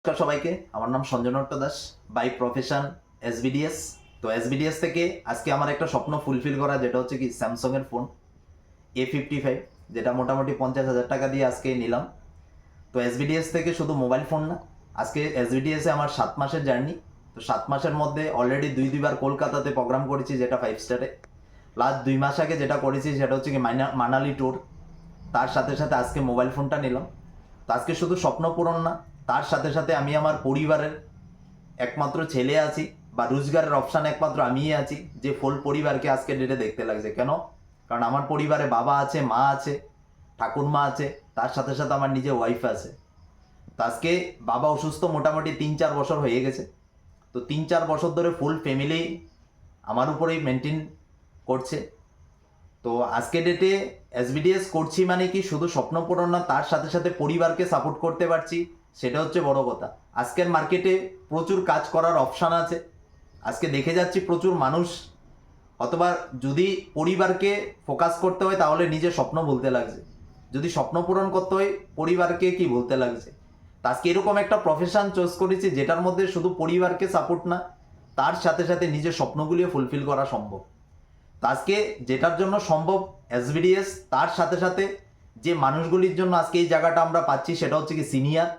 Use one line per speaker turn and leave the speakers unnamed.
নমস্কার সবাইকে। আমার নাম সঞ্জনট্ট দাস, বাই প্রফেশন এসবিডিএস। তো এসবিডিএস থেকে আজকে আমার একটা স্বপ্ন ফুলফিল করা, যেটা হচ্ছে কি স্যামসংয়ের ফোন A55, যেটা মোটামুটি 50,000 টাকা দিয়ে আজকে নিলাম। তো এসবিডিএস থেকে শুধু মোবাইল ফোন না, আজকে এসবিডিএসে আমার 7 মাসের জার্নি। তো 7 মাসের মধ্যে অলরেডি দুইবার কলকাতাতে প্রোগ্রাম করেছি, যেটা 5 স্টারে। লাস্ট 2 মাস আগে যেটা করেছি সেটা হচ্ছে কি মানালি ট্যুর। তার সাথে সাথে আজকে মোবাইল ফোনটা নিলাম। তো আজকে শুধু স্বপ্ন পূরণ না, তার সাথে সাথে আমি আমার পরিবারের একমাত্র ছেলে আছি, বা রোজগারের অপশান একমাত্র আমিই আছি, যে ফুল পরিবারকে আজকে ডেটে দেখতে লাগছে। কেন? কারণ আমার পরিবারে বাবা আছে, মা আছে, ঠাকুরমা আছে, তার সাথে সাথে আমার নিজে ওয়াইফ আছে। তো আজকে বাবা অসুস্থ মোটামুটি 3-4 বছর হয়ে গেছে। তো 3-4 বছর ধরে ফুল ফ্যামিলি আমার উপরেই মেনটেন করছে। তো আজকে ডেটে এসবিডিএস করছি মানে কি শুধু স্বপ্ন পূরণ না, তার সাথে সাথে পরিবারকে সাপোর্ট করতে পারছি, সেটা হচ্ছে বড় কথা। আজকের মার্কেটে প্রচুর কাজ করার অপশান আছে। আজকে দেখে যাচ্ছি প্রচুর মানুষ, অথবা যদি পরিবারকে ফোকাস করতে হয় তাহলে নিজের স্বপ্ন বলতে লাগছে, যদি স্বপ্ন পূরণ করতে হয় পরিবারকে কি বলতে লাগছে। তা আজকে এরকম একটা প্রফেশন চুজ করেছি যেটার মধ্যে শুধু পরিবারকে সাপোর্ট না, তার সাথে সাথে নিজের স্বপ্নগুলিও ফুলফিল করা সম্ভব। তো আজকে যেটার জন্য সম্ভব এসবিডিএস, তার সাথে সাথে যে মানুষগুলির জন্য আজকে এই জায়গাটা আমরা পাচ্ছি, সেটা হচ্ছে কি সিনিয়র